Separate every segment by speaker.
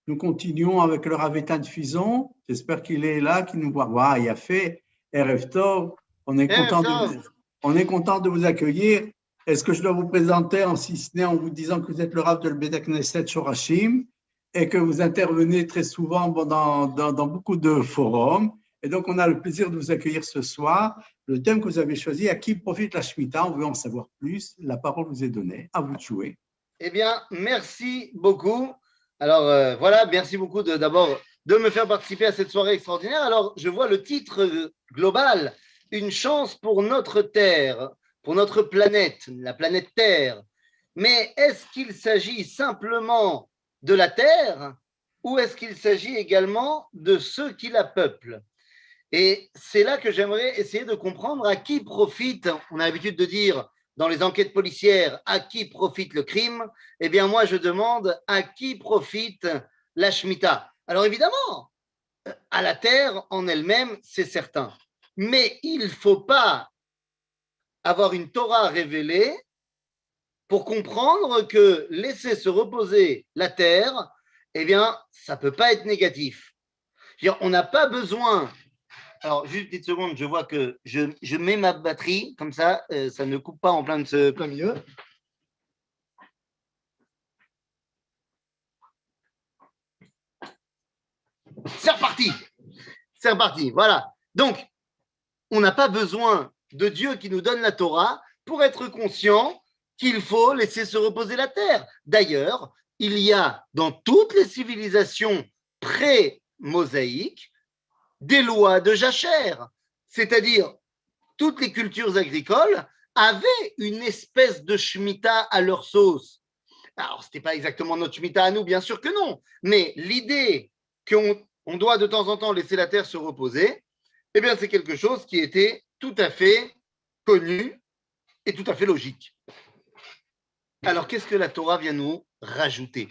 Speaker 1: Nous continuons avec le Rav Eitan Fison. J'espère qu'il est là, qu'il nous voit. Waouh, il a fait Erev Tov. On est content de vous accueillir. Est-ce que je dois vous présenter en si ce n'est en vous disant que vous êtes le Rav de l'Beit Knesset Shorashim et que vous intervenez très souvent dans beaucoup de forums. Et donc, on a le plaisir de vous accueillir ce soir. Le thème que vous avez choisi, à qui profite la Shemitah? On veut en savoir plus. La parole vous est donnée. À vous de jouer.
Speaker 2: Eh bien, merci beaucoup. Alors, voilà, merci beaucoup d'abord de me faire participer à cette soirée extraordinaire. Alors, je vois le titre global, Une chance pour notre Terre, pour notre planète, la planète Terre. Mais est-ce qu'il s'agit simplement de la Terre ou est-ce qu'il s'agit également de ceux qui la peuplent? Et c'est là que j'aimerais essayer de comprendre à qui profite, on a l'habitude de dire dans les enquêtes policières, à qui profite le crime. Eh bien, moi, je demande à qui profite la Shemitah. Alors, évidemment, à la terre en elle-même, c'est certain. Mais il ne faut pas avoir une Torah révélée pour comprendre que laisser se reposer la terre, eh bien, ça ne peut pas être négatif. On n'a pas besoin. Alors, juste une petite seconde, je vois que je mets ma batterie, comme ça, ça ne coupe pas en plein milieu. C'est reparti. C'est reparti, voilà. Donc, on n'a pas besoin de Dieu qui nous donne la Torah pour être conscient qu'il faut laisser se reposer la terre. D'ailleurs, il y a dans toutes les civilisations pré-mosaïques des lois de jachère, c'est-à-dire toutes les cultures agricoles avaient une espèce de shemitah à leur sauce. Alors, ce n'était pas exactement notre shemitah à nous, bien sûr que non, mais l'idée qu'on doit de temps en temps laisser la terre se reposer, eh bien, c'est quelque chose qui était tout à fait connu et tout à fait logique. Alors, qu'est-ce que la Torah vient nous rajouter?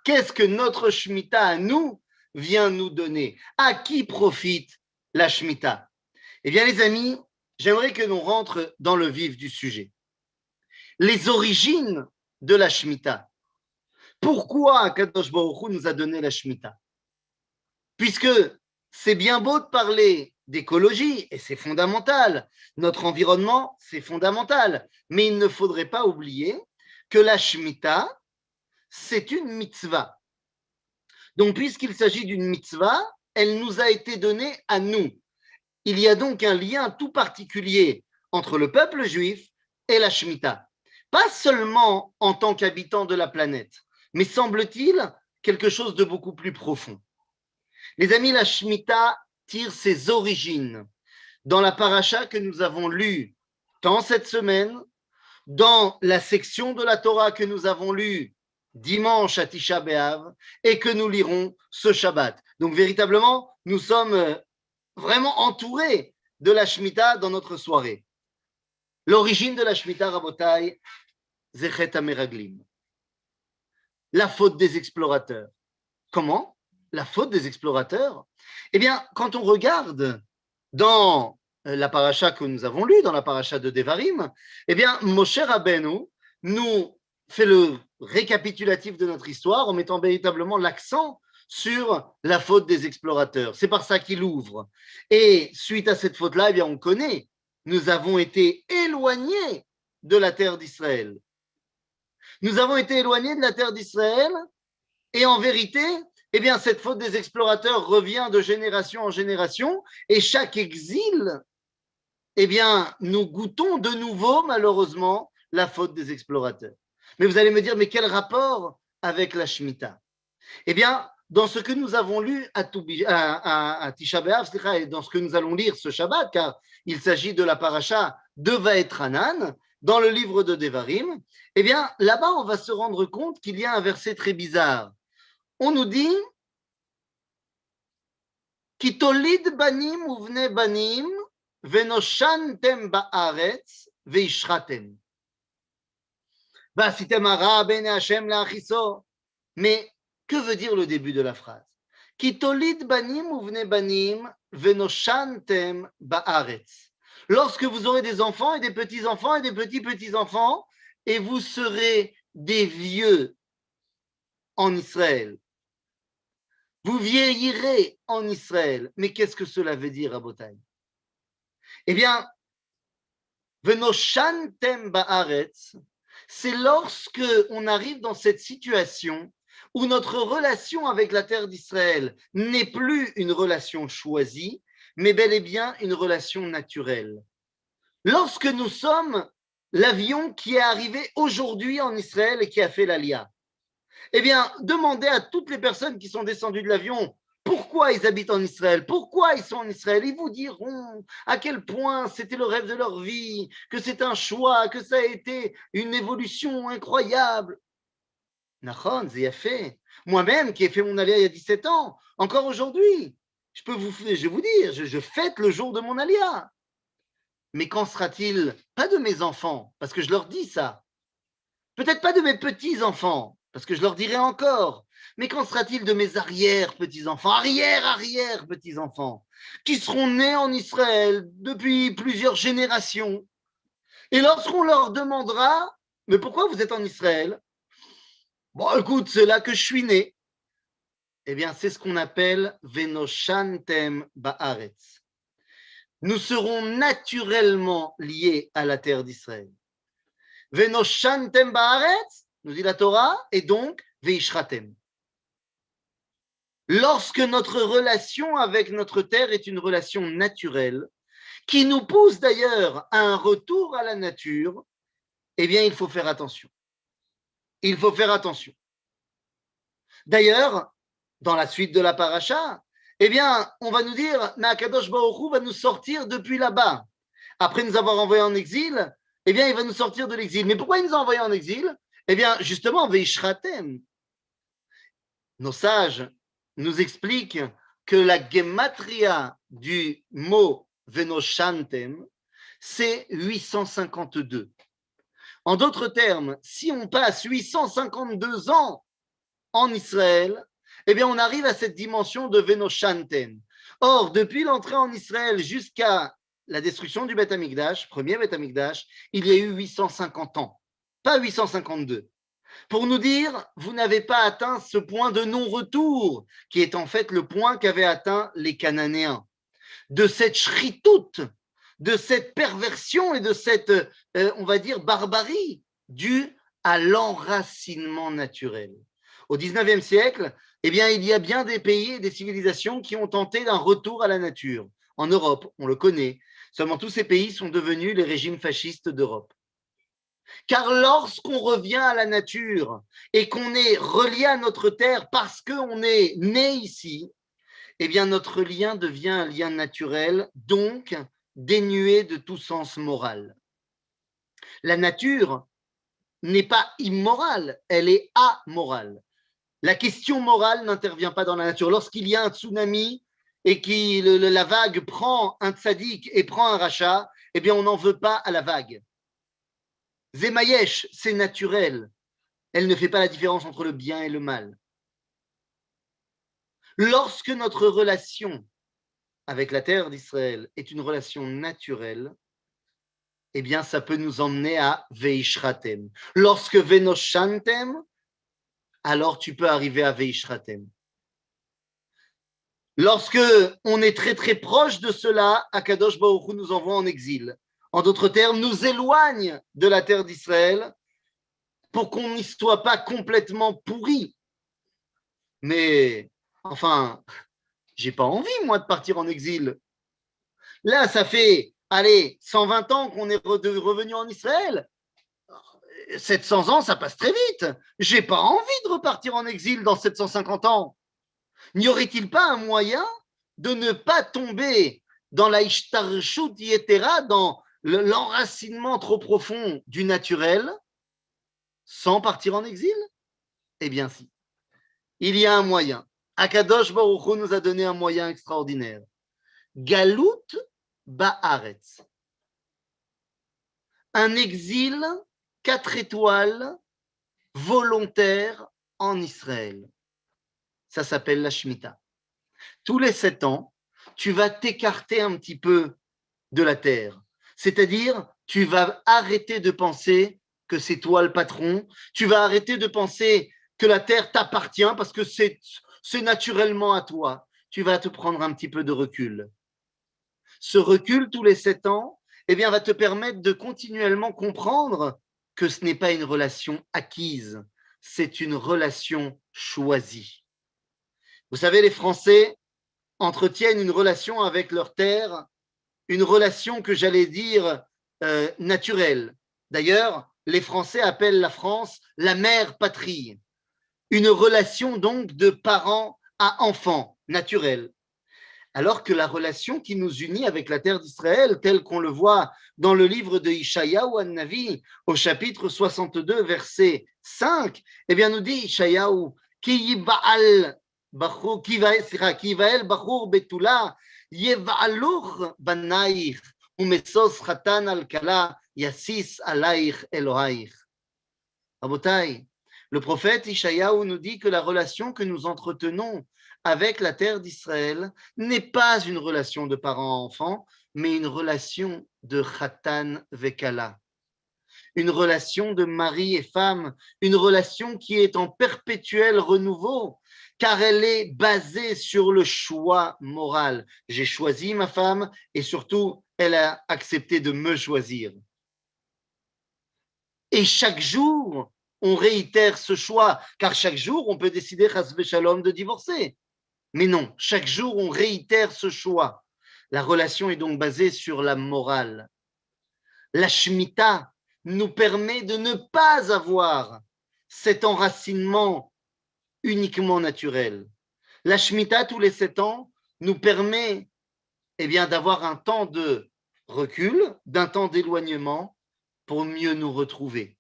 Speaker 2: Qu'est-ce que notre shemitah à nous vient nous donner? À qui profite la shemitah? Eh bien, les amis, j'aimerais que nous rentrions dans le vif du sujet. Les origines de la shemitah. Pourquoi Kadosh Baruch Hu nous a donné la shemitah? Puisque c'est bien beau de parler d'écologie, et c'est fondamental. Notre environnement, c'est fondamental. Mais il ne faudrait pas oublier que la shemitah, c'est une mitzvah. Donc, puisqu'il s'agit d'une mitzvah, elle nous a été donnée à nous. Il y a donc un lien tout particulier entre le peuple juif et la shemitah. Pas seulement en tant qu'habitant de la planète, mais semble-t-il quelque chose de beaucoup plus profond. Les amis, la shemitah tire ses origines dans la paracha que nous avons lue tant cette semaine, dans la section de la Torah que nous avons lue dimanche à Tisha B'Av et que nous lirons ce Shabbat. Donc véritablement, nous sommes vraiment entourés de la shemitah dans notre soirée. L'origine de la shemitah, Rabotai, Zechet HaMeraglim. La faute des explorateurs. Comment? La faute des explorateurs? Eh bien, quand on regarde dans la paracha que nous avons lue, dans la paracha de Devarim, eh bien, Moshe Rabbeinu nous fait le récapitulatif de notre histoire en mettant véritablement l'accent sur la faute des explorateurs. C'est par ça qu'il ouvre. Et suite à cette faute-là, eh bien, on connaît, nous avons été éloignés de la terre d'Israël. Nous avons été éloignés de la terre d'Israël et en vérité, eh bien, cette faute des explorateurs revient de génération en génération et chaque exil, eh bien, nous goûtons de nouveau, malheureusement, la faute des explorateurs. Mais vous allez me dire, mais quel rapport avec la Shemitah? Eh bien, dans ce que nous avons lu à Tisha B'Av, et dans ce que nous allons lire ce Shabbat, car il s'agit de la paracha de Vaetranan, dans le livre de Devarim, eh bien, là-bas, on va se rendre compte qu'il y a un verset très bizarre. On nous dit Ki tolid banim uvne banim venoshantem ba'aretz veishratem. Vasitem hara bene Hashem la'achiso. Mais que veut dire le début de la phrase? Ki tolid banim uvne banim venoshantem ba'aretz. Lorsque vous aurez des enfants et des petits-enfants et des petits-petits-enfants, et vous serez des vieux en Israël. Vous vieillirez en Israël. Mais qu'est-ce que cela veut dire, Rabotai? Eh bien, Venoshantem ba'aretz, c'est lorsque on arrive dans cette situation où notre relation avec la terre d'Israël n'est plus une relation choisie, mais bel et bien une relation naturelle. Lorsque nous sommes l'avion qui est arrivé aujourd'hui en Israël et qui a fait l'Alia, eh bien, demandez à toutes les personnes qui sont descendues de l'avion pourquoi ils habitent en Israël, pourquoi ils sont en Israël. Ils vous diront à quel point c'était le rêve de leur vie, que c'est un choix, que ça a été une évolution incroyable. Nachon, c'est fait. Moi-même, qui ai fait mon Alia il y a 17 ans, encore aujourd'hui, je vous dire, je fête le jour de mon Alia. Mais qu'en sera-t-il? Pas de mes enfants, parce que je leur dis ça. Peut-être pas de mes petits-enfants, parce que je leur dirai encore. Mais qu'en sera-t-il de mes arrière-petits-enfants, arrière-petits-enfants, qui seront nés en Israël depuis plusieurs générations? Et lorsqu'on leur demandera, mais pourquoi vous êtes en Israël? Bon, écoute, c'est là que je suis né. Eh bien, c'est ce qu'on appelle Venoshantem Ba'aretz. Nous serons naturellement liés à la terre d'Israël. Venoshantem Ba'aretz, nous dit la Torah, et donc Veishratem. Lorsque notre relation avec notre terre est une relation naturelle, qui nous pousse d'ailleurs à un retour à la nature, eh bien, il faut faire attention. Il faut faire attention. D'ailleurs, dans la suite de la paracha, eh bien, on va nous dire, mais Akadosh Baruch Hu va nous sortir depuis là-bas. Après nous avoir envoyés en exil, eh bien, il va nous sortir de l'exil. Mais pourquoi il nous a envoyés en exil? Eh bien, justement, Veishratem. Nos sages nous expliquent que la gematria du mot Venoshantem, c'est 852. En d'autres termes, si on passe 852 ans en Israël, eh bien, on arrive à cette dimension de Venoshantem. Or, depuis l'entrée en Israël jusqu'à la destruction du Beth Amikdash, premier Beth Amikdash, il y a eu 850 ans, pas 852. Pour nous dire, vous n'avez pas atteint ce point de non-retour, qui est en fait le point qu'avaient atteint les Cananéens. De cette shritout, de cette perversion et de cette, on va dire, barbarie due à l'enracinement naturel. Au 19e siècle, eh bien, il y a bien des pays et des civilisations qui ont tenté d'un retour à la nature. En Europe, on le connaît, seulement tous ces pays sont devenus les régimes fascistes d'Europe. Car lorsqu'on revient à la nature et qu'on est relié à notre terre parce qu'on est né ici, eh bien notre lien devient un lien naturel, donc dénué de tout sens moral. La nature n'est pas immorale, elle est amorale. La question morale n'intervient pas dans la nature. Lorsqu'il y a un tsunami et que la vague prend un tzaddik et prend un rachat, eh bien on n'en veut pas à la vague. Zemayesh, c'est naturel. Elle ne fait pas la différence entre le bien et le mal. Lorsque notre relation avec la terre d'Israël est une relation naturelle, eh bien, ça peut nous emmener à Veishratem. Lorsque Venoshantem, alors tu peux arriver à Veishratem. Lorsque on est très très proche de cela, Akadosh Baruch Hu nous envoie en exil. En d'autres termes, nous éloigne de la terre d'Israël pour qu'on n'y soit pas complètement pourri. Mais, enfin, j'ai pas envie, moi, de partir en exil. Là, ça fait, allez, 120 ans qu'on est revenu en Israël. 700 ans, ça passe très vite. J'ai pas envie de repartir en exil dans 750 ans. N'y aurait-il pas un moyen de ne pas tomber dans la ishtarshut yetera, dans l'enracinement trop profond du naturel, sans partir en exil? Eh bien si. Il y a un moyen. Akadosh Baruch Hu nous a donné un moyen extraordinaire. Galut ba'aretz. Un exil 4 étoiles volontaire en Israël. Ça s'appelle la Shemitah. Tous les 7 ans, tu vas t'écarter un petit peu de la terre. C'est-à-dire, tu vas arrêter de penser que c'est toi le patron. Tu vas arrêter de penser que la terre t'appartient parce que c'est c'est naturellement à toi, tu vas te prendre un petit peu de recul. Ce recul tous les 7 ans, eh bien, va te permettre de continuellement comprendre que ce n'est pas une relation acquise, c'est une relation choisie. Vous savez, les Français entretiennent une relation avec leur terre, une relation que j'allais dire naturelle. D'ailleurs, les Français appellent la France la mère patrie. Une relation donc de parents à enfants, naturelle. Alors que la relation qui nous unit avec la terre d'Israël, telle qu'on le voit dans le livre de Ishayahu an-Navi, au chapitre 62, verset 5, eh bien nous dit Ishayahu, Ki yivael bachur betula, yeva'aluch banaich, umesos chatan al kala, yasis alaich Elohaich. Rabotai, le prophète Ishayahu nous dit que la relation que nous entretenons avec la terre d'Israël n'est pas une relation de parent-enfant, mais une relation de Khatan Vekala, une relation de mari et femme, une relation qui est en perpétuel renouveau, car elle est basée sur le choix moral. J'ai choisi ma femme et surtout, elle a accepté de me choisir. Et chaque jour, on réitère ce choix, car chaque jour, on peut décider, chas v'shalom, de divorcer. Mais non, chaque jour, on réitère ce choix. La relation est donc basée sur la morale. La Shemitah nous permet de ne pas avoir cet enracinement uniquement naturel. La Shemitah, tous les 7 ans, nous permet d'avoir un temps de recul, d'un temps d'éloignement pour mieux nous retrouver.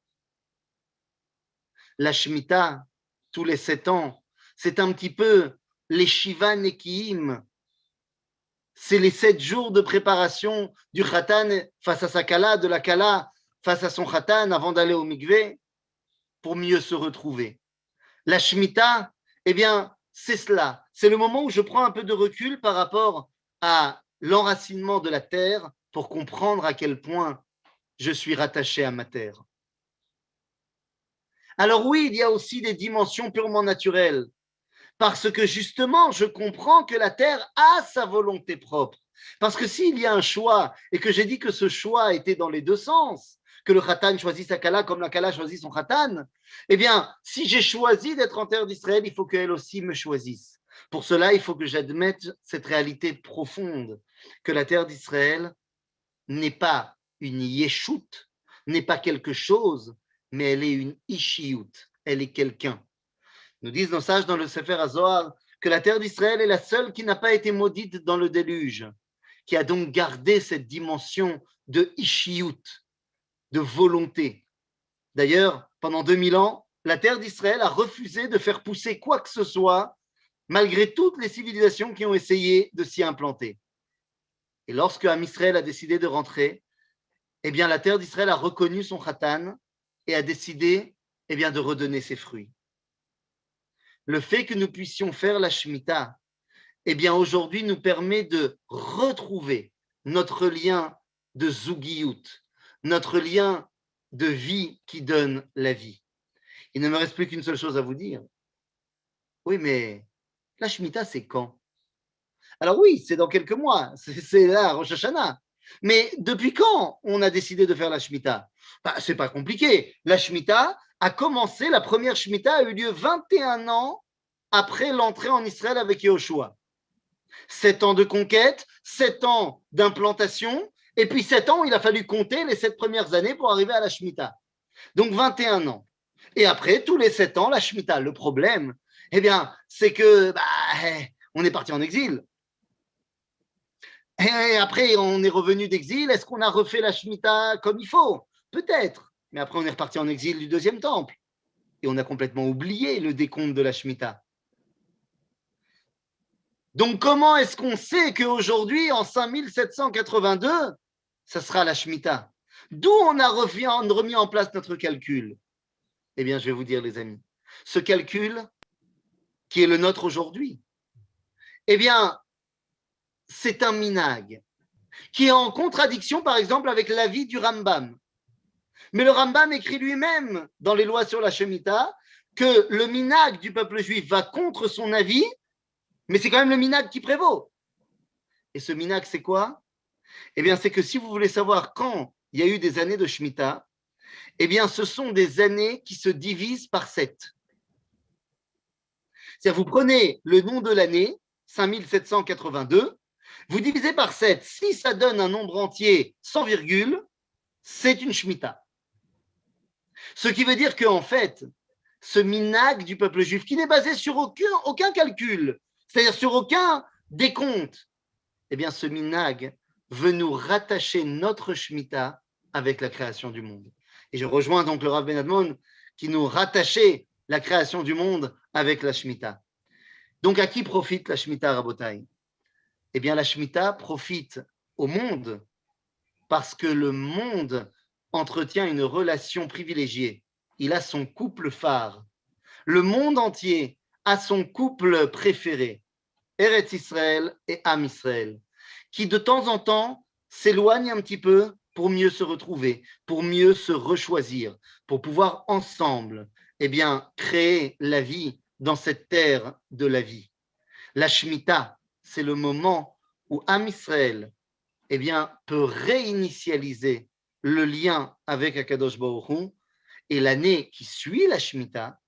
Speaker 2: La Shemitah, tous les 7 ans, c'est un petit peu les Shiva Nekiim, c'est les 7 jours de préparation du Khatan face à sa Kala, de la Kala face à son Khatan avant d'aller au Mikvé pour mieux se retrouver. La Shemitah, c'est cela. C'est le moment où je prends un peu de recul par rapport à l'enracinement de la terre pour comprendre à quel point je suis rattaché à ma terre. Alors oui, il y a aussi des dimensions purement naturelles. Parce que justement, je comprends que la terre a sa volonté propre. Parce que s'il y a un choix, et que j'ai dit que ce choix était dans les deux sens, que le Khatan choisit sa Kala comme la Kala choisit son Khatan, si j'ai choisi d'être en terre d'Israël, il faut qu'elle aussi me choisisse. Pour cela, il faut que j'admette cette réalité profonde, que la terre d'Israël n'est pas une yeshut, n'est pas quelque chose, mais elle est une ishiyut, elle est quelqu'un. Nous disent nos sages dans le Sefer HaZohar que la terre d'Israël est la seule qui n'a pas été maudite dans le déluge, qui a donc gardé cette dimension de ishiyut, de volonté. D'ailleurs, pendant 2000 ans, la terre d'Israël a refusé de faire pousser quoi que ce soit, malgré toutes les civilisations qui ont essayé de s'y implanter. Et lorsque Am Israël a décidé de rentrer, la terre d'Israël a reconnu son Khatan et a décidé de redonner ses fruits. Le fait que nous puissions faire la Shemitah, aujourd'hui nous permet de retrouver notre lien de Zugiyut, notre lien de vie qui donne la vie. Il ne me reste plus qu'une seule chose à vous dire. Oui, mais la Shemitah, c'est quand? Alors oui, c'est dans quelques mois, c'est là, Rosh Hashanah. Mais depuis quand on a décidé de faire la Shemitah? C'est pas compliqué. La Shemitah a commencé, la première Shemitah a eu lieu 21 ans après l'entrée en Israël avec Yehoshua. 7 ans de conquête, 7 ans d'implantation, et puis 7 ans, il a fallu compter les 7 premières années pour arriver à la Shemitah. Donc 21 ans. Et après, tous les 7 ans, la Shemitah. Le problème, c'est que on est parti en exil. Et après, on est revenu d'exil. Est-ce qu'on a refait la Shemitah comme il faut? Peut-être. Mais après, on est reparti en exil du deuxième temple. Et on a complètement oublié le décompte de la Shemitah. Donc, comment est-ce qu'on sait qu'aujourd'hui, en 5782, ça sera la Shemitah? D'où on a remis en place notre calcul? Je vais vous dire, les amis. Ce calcul, qui est le nôtre aujourd'hui, c'est un minag qui est en contradiction, par exemple, avec l'avis du Rambam. Mais le Rambam écrit lui-même dans les lois sur la Shemitah que le minag du peuple juif va contre son avis, mais c'est quand même le minag qui prévaut. Et ce minag, c'est quoi? Eh bien, c'est que si vous voulez savoir quand il y a eu des années de Shemitah, eh bien, ce sont des années qui se divisent par 7. C'est-à-dire, vous prenez le nom de l'année, 5782, vous divisez par 7. Si ça donne un nombre entier sans virgule, c'est une Shemitah. Ce qui veut dire qu'en fait, ce minag du peuple juif, qui n'est basé sur aucun calcul, c'est-à-dire sur aucun décompte, eh bien, ce minag veut nous rattacher notre Shemitah avec la création du monde. Et je rejoins donc le Rav Ben Admon qui nous rattachait la création du monde avec la Shemitah. Donc, à qui profite la Shemitah, Rabotai? Eh bien, la Shemitah profite au monde parce que le monde entretient une relation privilégiée. Il a son couple phare. Le monde entier a son couple préféré, Eretz Israël et Am Israël, qui de temps en temps s'éloignent un petit peu pour mieux se retrouver, pour mieux se rechoisir, pour pouvoir ensemble créer la vie dans cette terre de la vie. La Shemitah, c'est le moment où Am Israël peut réinitialiser le lien avec Akadosh Baruch Hu, et l'année qui suit la Shemitah,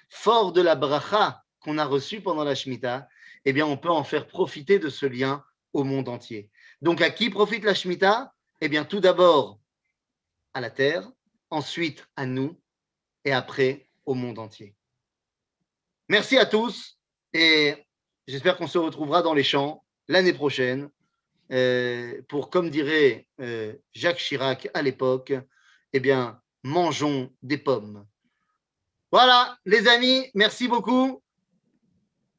Speaker 2: fort de la bracha qu'on a reçue pendant la Shemitah, on peut en faire profiter de ce lien au monde entier. Donc, à qui profite la Shemitah? Tout d'abord à la terre, ensuite à nous, et après au monde entier. Merci à tous, et j'espère qu'on se retrouvera dans les champs l'année prochaine pour, comme dirait Jacques Chirac à l'époque, mangeons des pommes. Voilà, les amis, merci beaucoup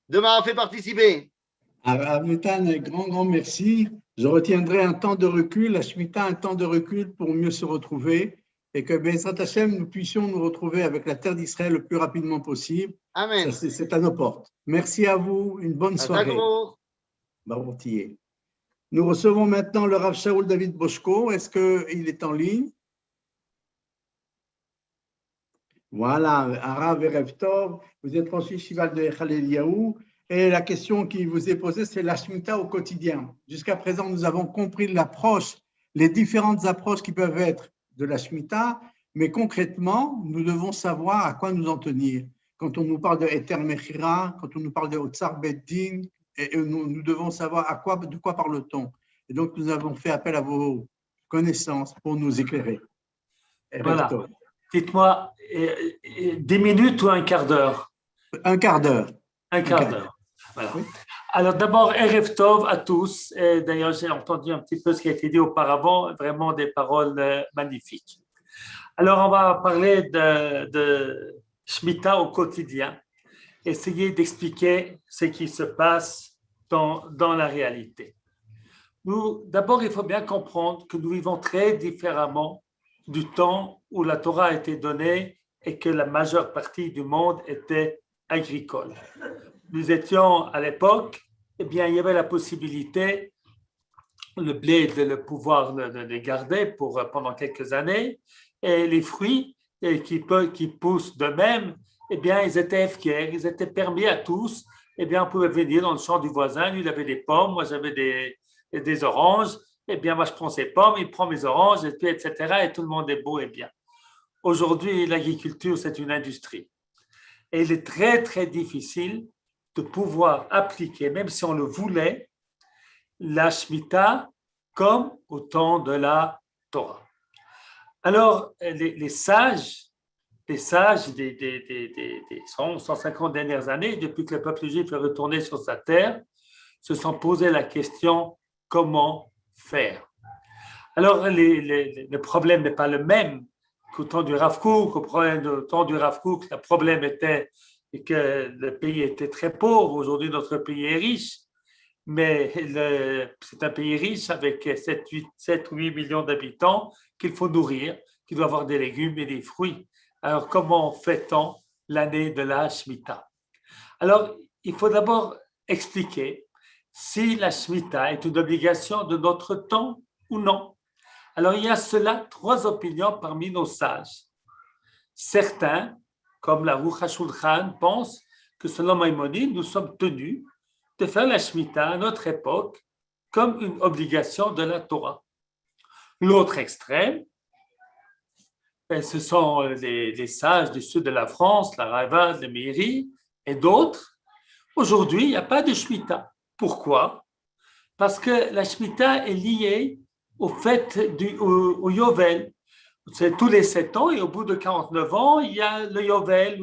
Speaker 2: de m'avoir fait participer.
Speaker 1: Avitan, un grand merci. Je retiendrai un temps de recul, la Shemitah, un temps de recul pour mieux se retrouver et que, Bezrat Hashem, nous puissions nous retrouver avec la terre d'Israël le plus rapidement possible.
Speaker 2: Amen.
Speaker 1: C'est à nos portes. Merci à vous, une bonne soirée. Baroutier. Nous recevons maintenant le Rav Shaul David Boshko. Est-ce qu'il est en ligne? Voilà, Arav et Rev Tov, vous êtes Rosh Shival de Echal Eliyahu. Et la question qui vous est posée, c'est la Shemitah au quotidien. Jusqu'à présent, nous avons compris l'approche, les différentes approches qui peuvent être de la Shemitah, mais concrètement, nous devons savoir à quoi nous en tenir. Quand on nous parle de Eter Mechira, quand on nous parle de Otsar Beddin, nous devons savoir de quoi parle-t-on. Et donc, nous avons fait appel à vos connaissances pour nous éclairer.
Speaker 3: Voilà. Dites-moi, 10 minutes ou un quart d'heure?
Speaker 1: Un quart d'heure.
Speaker 3: Un quart d'heure. Voilà. Oui. Alors d'abord, Erev Tov à tous. Et d'ailleurs, j'ai entendu un petit peu ce qui a été dit auparavant, vraiment des paroles magnifiques. Alors, on va parler de Shemitah au quotidien, essayer d'expliquer ce qui se passe dans la réalité. D'abord, il faut bien comprendre que nous vivons très différemment du temps où la Torah a été donnée et que la majeure partie du monde était agricole. Nous étions à l'époque, il y avait la possibilité, le blé, de le pouvoir le garder pendant quelques années, et les fruits qui poussent d'eux-mêmes, ils étaient efficaces, ils étaient permis à tous. On pouvait venir dans le champ du voisin, lui il avait des pommes, moi j'avais des oranges, moi je prends ces pommes, il prend mes oranges, etc. Et tout le monde est beau et bien. Aujourd'hui, l'agriculture, c'est une industrie. Et il est très, très difficile de pouvoir appliquer, même si on le voulait, la Shemitah comme au temps de la Torah. Alors, les sages des 150 dernières années, depuis que le peuple juif est retourné sur sa terre, se sont posé la question comment faire. Alors, le problème n'est pas le même qu'au temps du Rav Kook. Au temps du Rav Kook, le problème était que le pays était très pauvre. Aujourd'hui, notre pays est riche, mais c'est un pays riche avec 7 ou 8 millions d'habitants qu'il faut nourrir, qui doit avoir des légumes et des fruits. Alors, comment fait-on l'année de la Shemitah? Alors, il faut d'abord expliquer si la Shemitah est une obligation de notre temps ou non. Alors, il y a 3 opinions parmi nos sages. Certains comme la Aruch HaShulchan pense que selon Maïmonide, nous sommes tenus de faire la Shemitah à notre époque comme une obligation de la Torah. L'autre extrême, ce sont les sages du sud de la France, la Ravad, le Meiri et d'autres. Aujourd'hui, il n'y a pas de Shemitah. Pourquoi? Parce que la Shemitah est liée au fait au Yovel. C'est tous les 7 ans et au bout de 49 ans, il y a le Yovel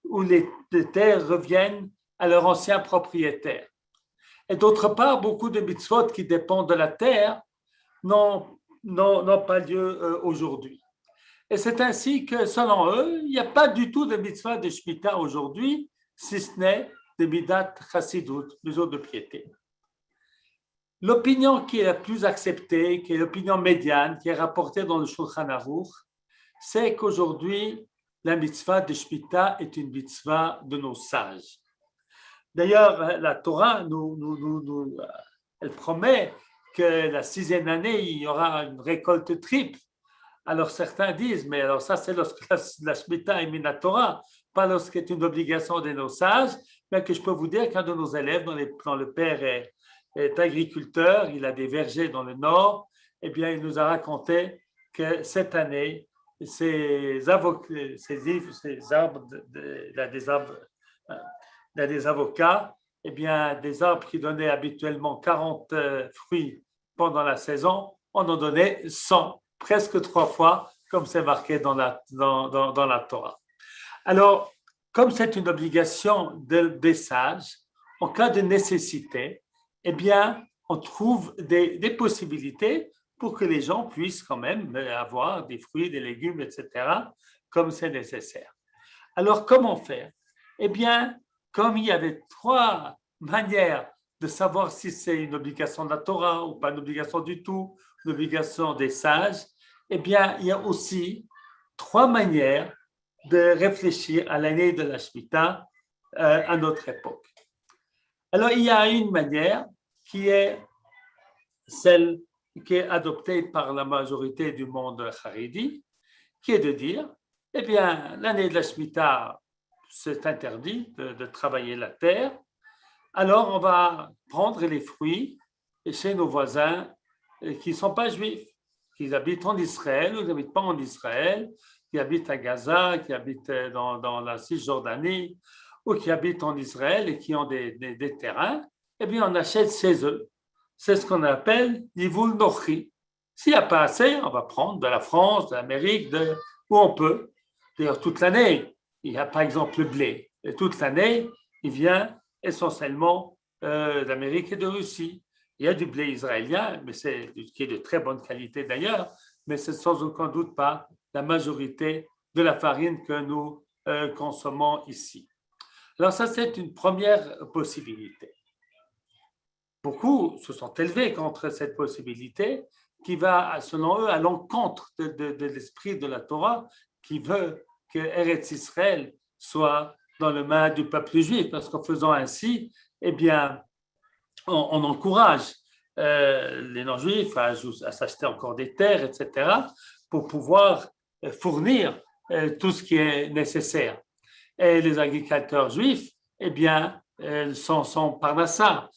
Speaker 3: où les terres reviennent à leur ancien propriétaire. Et d'autre part, beaucoup de mitzvot qui dépendent de la terre n'ont pas lieu aujourd'hui. Et c'est ainsi que, selon eux, il n'y a pas du tout de mitzvah de Shemitah aujourd'hui, si ce n'est de Midat Chassidut, mesure de piété. L'opinion qui est la plus acceptée, qui est l'opinion médiane, qui est rapportée dans le Shulchan Aruch, c'est qu'aujourd'hui, la mitzvah de Shemitah est une mitzvah de nos sages. D'ailleurs, la Torah elle promet que la 6e année, il y aura une récolte triple. Alors certains disent, mais alors ça c'est lorsque la Shemitah est mina Torah, pas lorsqu'il est une obligation de nos sages, mais que je peux vous dire qu'un de nos élèves, dont le père est agriculteur, il a des vergers dans le nord, eh bien il nous a raconté que cette année, ces arbres, il a des avocats, eh bien des arbres qui donnaient habituellement 40 fruits pendant la saison, on en donnait 100. Presque 3 fois, comme c'est marqué dans la Torah. Alors, comme c'est une obligation des sages, en cas de nécessité, eh bien, on trouve des possibilités pour que les gens puissent quand même avoir des fruits, des légumes, etc., comme c'est nécessaire. Alors, comment faire? Eh bien, comme il y avait 3 manières de savoir si c'est une obligation de la Torah ou pas une obligation du tout, l'obligation des sages, eh bien, il y a aussi 3 manières de réfléchir à l'année de la Shemitah à notre époque. Alors, il y a une manière qui est celle qui est adoptée par la majorité du monde haredi, qui est de dire, eh bien, l'année de la Shemitah, c'est interdit de travailler la terre, alors on va prendre les fruits chez nos voisins qui ne sont pas juifs, qui habitent en Israël ou qui n'habitent pas en Israël, qui habitent à Gaza, qui habitent dans la Cisjordanie ou qui habitent en Israël et qui ont des terrains, eh bien on achète chez eux. C'est ce qu'on appelle Yivul Nochi. S'il n'y a pas assez, on va prendre de la France, de l'Amérique, où on peut. D'ailleurs, toute l'année, il y a par exemple le blé. Et toute l'année, il vient essentiellement d'Amérique et de Russie. Il y a du blé israélien, mais qui est de très bonne qualité d'ailleurs, mais c'est sans aucun doute pas la majorité de la farine que nous consommons ici. Alors ça, c'est une première possibilité. Beaucoup se sont élevés contre cette possibilité qui va, selon eux, à l'encontre de l'esprit de la Torah qui veut que Eretz Israël soit dans le main du peuple juif, parce qu'en faisant ainsi, eh bien, on encourage les non-juifs à s'acheter encore des terres, etc., pour pouvoir fournir tout ce qui est nécessaire. Et les agriculteurs juifs, eh bien, sont parnassas,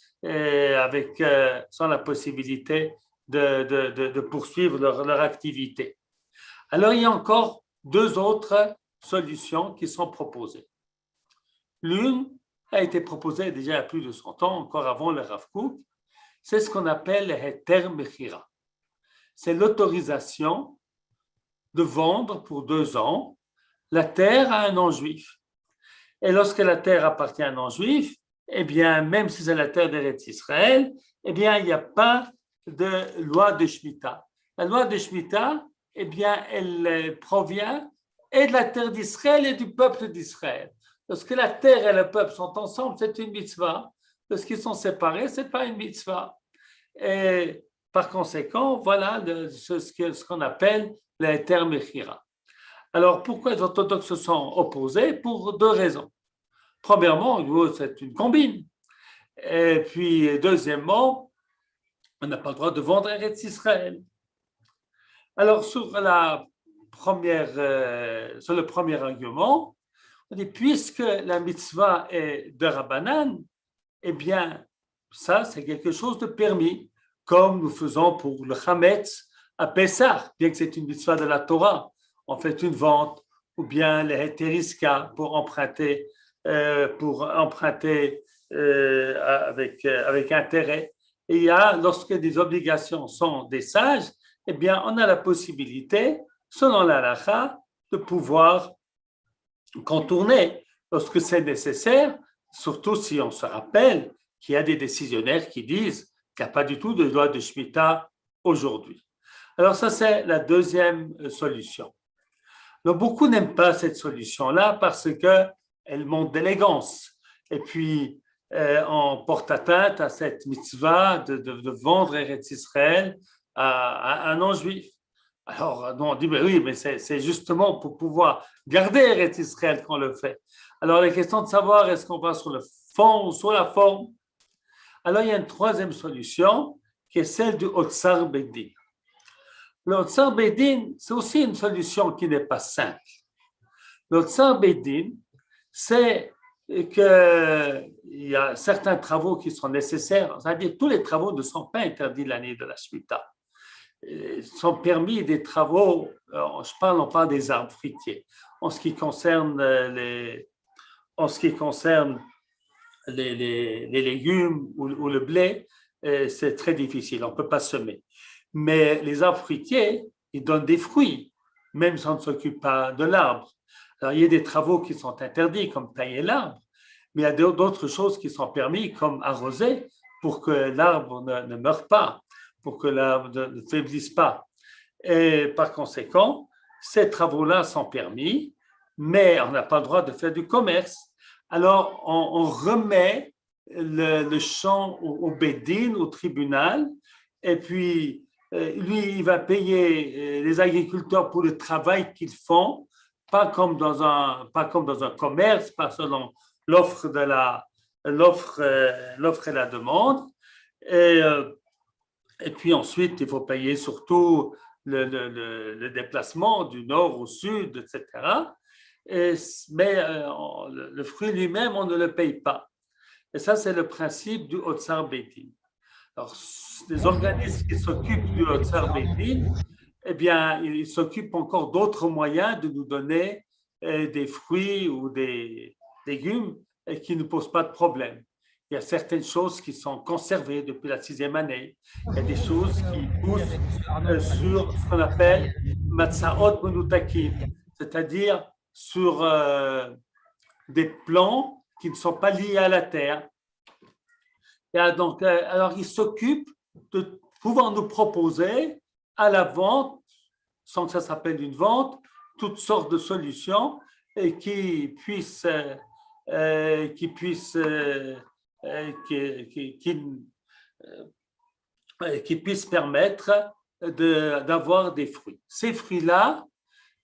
Speaker 3: sans la possibilité de poursuivre leur activité. Alors, il y a encore 2 autres solutions qui sont proposées. L'une a été proposée déjà il y a plus de 100 ans, encore avant le Rav Kook, c'est ce qu'on appelle le Heter Mechira. C'est l'autorisation de vendre pour 2 ans la terre à un non-juif. Et lorsque la terre appartient à un non-juif, eh bien, même si c'est la terre d'Eretz Israël, eh bien, il n'y a pas de loi de Shemitah. La loi de Shemitah, eh bien, elle provient et de la terre d'Israël et du peuple d'Israël. Lorsque la terre et le peuple sont ensemble, c'est une mitzvah. Lorsqu'ils sont séparés, ce n'est pas une mitzvah. Et par conséquent, voilà ce qu'on appelle le Heter Mechira. Alors, pourquoi les orthodoxes se sont opposés? Pour 2 raisons. Premièrement, c'est une combine. Et puis, deuxièmement, on n'a pas le droit de vendre Eretz Israël. Alors, sur le premier argument, Et puisque la mitzvah est de Rabbanan, eh bien, ça, c'est quelque chose de permis, comme nous faisons pour le Chametz à Pessah, bien que c'est une mitzvah de la Torah. On fait une vente, ou bien les héteriska pour emprunter avec intérêt. Et il y a, lorsque des obligations sont des sages, eh bien, on a la possibilité, selon la halakha, de pouvoir contourner lorsque c'est nécessaire, surtout si on se rappelle qu'il y a des décisionnaires qui disent qu'il n'y a pas du tout de loi de Shemitah aujourd'hui. Alors ça, c'est la deuxième solution. Donc, beaucoup n'aiment pas cette solution-là parce qu'elle montre d'élégance. Et puis, on porte atteinte à cette mitzvah de vendre Eretz Israël à un non-juif. Alors, on dit, mais oui, mais c'est justement pour pouvoir garder Eretz Israël qu'on le fait. Alors, la question de savoir est-ce qu'on va sur le fond ou sur la forme. Alors, il y a une troisième solution qui est celle du Otsar Bedin. Le Otsar Bedin, c'est aussi une solution qui n'est pas simple. Le Otsar Bedin, c'est qu'il y a certains travaux qui sont nécessaires, c'est-à-dire tous les travaux ne sont pas interdits l'année de la Shemitah. Sont permis des travaux, on parle des arbres fruitiers. En ce qui concerne les légumes ou le blé, c'est très difficile, on ne peut pas semer. Mais les arbres fruitiers, ils donnent des fruits, même si on ne s'occupe pas de l'arbre. Alors, il y a des travaux qui sont interdits, comme tailler l'arbre, mais il y a d'autres choses qui sont permises, comme arroser, pour que l'arbre ne meure pas, pour que l'arbre ne faiblisse pas. Et par conséquent, ces travaux-là sont permis, mais on n'a pas le droit de faire du commerce. Alors, on remet le champ au Bédine, au tribunal, et puis lui, il va payer les agriculteurs pour le travail qu'ils font, pas comme dans un commerce, pas selon l'offre et la demande. Et puis ensuite, il faut payer surtout le déplacement du nord au sud, etc. Mais le fruit lui-même, on ne le paye pas. Et ça, c'est le principe du Otsar Bedin. Alors, les organismes qui s'occupent du Otsar Bedin, eh bien, ils s'occupent encore d'autres moyens de nous donner des fruits ou des légumes qui ne posent pas de problème. Il y a certaines choses qui sont conservées depuis la 6e année. Il y a des choses qui poussent sur ce qu'on appelle Matzaot Menutakim, c'est-à-dire sur des plants qui ne sont pas liés à la terre. Et donc, alors, ils s'occupent de pouvoir nous proposer à la vente, sans que ça s'appelle une vente, toutes sortes de solutions et qui puissent permettre d'avoir des fruits. Ces fruits-là,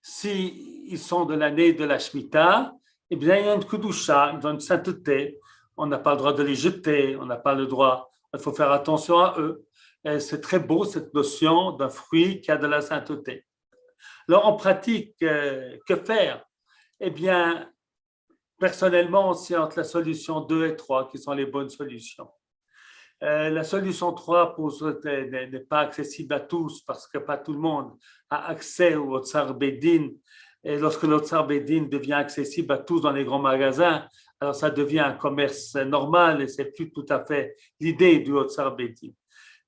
Speaker 3: s'ils sont de l'année de la Shemitah, eh bien, il y a une Kedusha, ils ont une sainteté. On n'a pas le droit de les jeter, on n'a pas le droit, il faut faire attention à eux. Et c'est très beau cette notion d'un fruit qui a de la sainteté. Alors, en pratique, que faire? Eh bien, personnellement, c'est entre la solution 2 et 3 qui sont les bonnes solutions. La solution 3 n'est pas accessible à tous parce que pas tout le monde a accès au Otsar Bedin. Et lorsque l'Otsar Bedin devient accessible à tous dans les grands magasins, alors ça devient un commerce normal et c'est plus tout à fait l'idée du Otsar Bedin.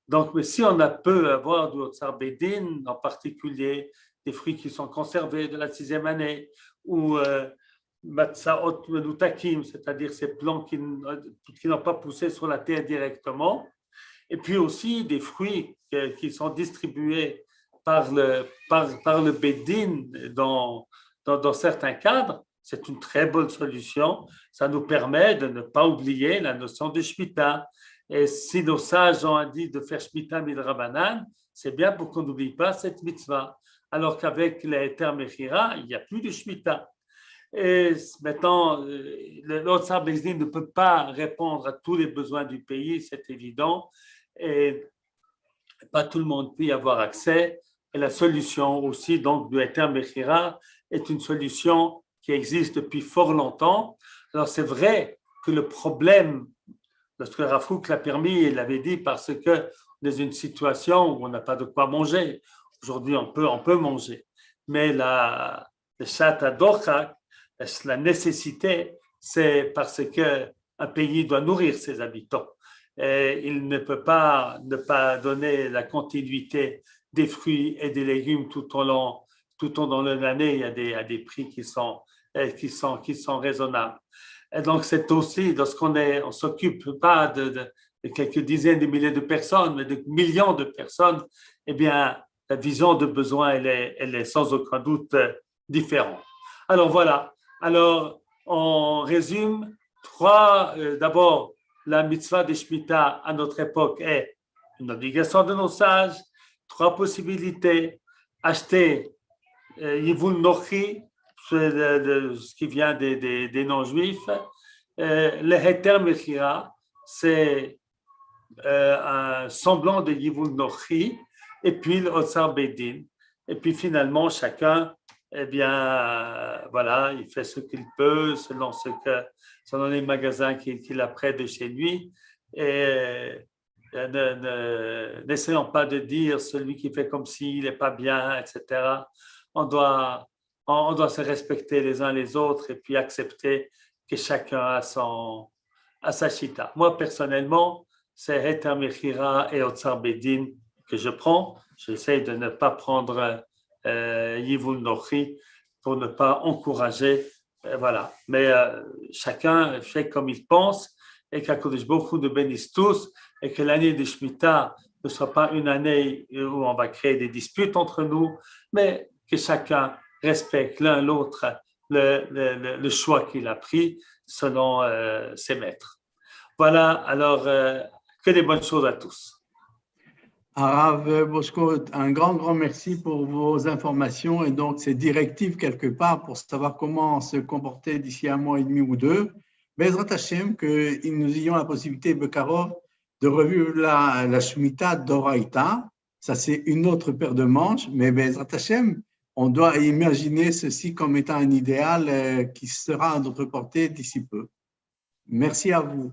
Speaker 3: Donc, mais si on peut avoir du Otsar Bedin, en particulier des fruits qui sont conservés de la 6e année ou Matzaot Menutakim, c'est-à-dire ces plants qui n'ont pas poussé sur la terre directement, et puis aussi des fruits qui sont distribués par le Bedin dans certains cadres, c'est une très bonne solution. Ça nous permet de ne pas oublier la notion de Shemitah. Et si nos sages ont dit de faire Shemitah midrabanan, c'est bien pour qu'on n'oublie pas cette mitzvah. Alors qu'avec les termes Mechira, il n'y a plus de Shemitah. Et maintenant, l'Otsar Bedin ne peut pas répondre à tous les besoins du pays, c'est évident. Et pas tout le monde peut y avoir accès. Et la solution aussi, donc, du Heter Mechira est une solution qui existe depuis fort longtemps. Alors, c'est vrai que le problème, lorsque Rav Kook l'a permis, il l'avait dit parce qu'on est dans une situation où on n'a pas de quoi manger. Aujourd'hui, on peut manger. Mais le chat adorka, la nécessité, c'est parce qu'un pays doit nourrir ses habitants. Et il ne peut pas ne pas donner la continuité des fruits et des légumes tout au long de l'année. Il y a des prix qui sont raisonnables. Et donc, c'est aussi, lorsqu'on ne s'occupe pas de quelques dizaines de milliers de personnes, mais de millions de personnes, eh bien, la vision de besoin, elle est sans aucun doute différente. Alors, voilà. Alors, on résume d'abord, la mitzvah de Shemitah à notre époque est une obligation de nos sages, 3 possibilités, acheter Yivul Nochi, ce qui vient des non-juifs, le Heter Mechira, c'est un semblant de Yivul Nochi, et puis le Otsar Bedin, et puis finalement chacun, eh bien, voilà, il fait ce qu'il peut selon les magasins qu'il a près de chez lui, et n'essayons pas de dire celui qui fait comme s'il n'est pas bien, etc. On doit se respecter les uns les autres et puis accepter que chacun a sa chita. Moi, personnellement, c'est Heter Mechira et Otsar Bedin que je prends. J'essaie de ne pas prendre Yivul Nochi pour ne pas encourager. Voilà. Mais chacun fait comme il pense et qu'Akadosh Baruch Hu nous bénisse tous et que l'année de Shemitah ne soit pas une année où on va créer des disputes entre nous, mais que chacun respecte l'un l'autre le choix qu'il a pris selon ses maîtres. Voilà, alors que des bonnes choses à tous.
Speaker 1: Rav Boshko, un grand merci pour vos informations et donc ces directives quelque part pour savoir comment se comporter d'ici 1 mois et demi ou 2. Bezrat Hashem, que nous ayons la possibilité, Bekarov, de revivre la Shemitah d'Oraïta. Ça, c'est une autre paire de manches, mais Bezrat Hashem, on doit imaginer ceci comme étant un idéal qui sera à notre portée d'ici peu. Merci à vous.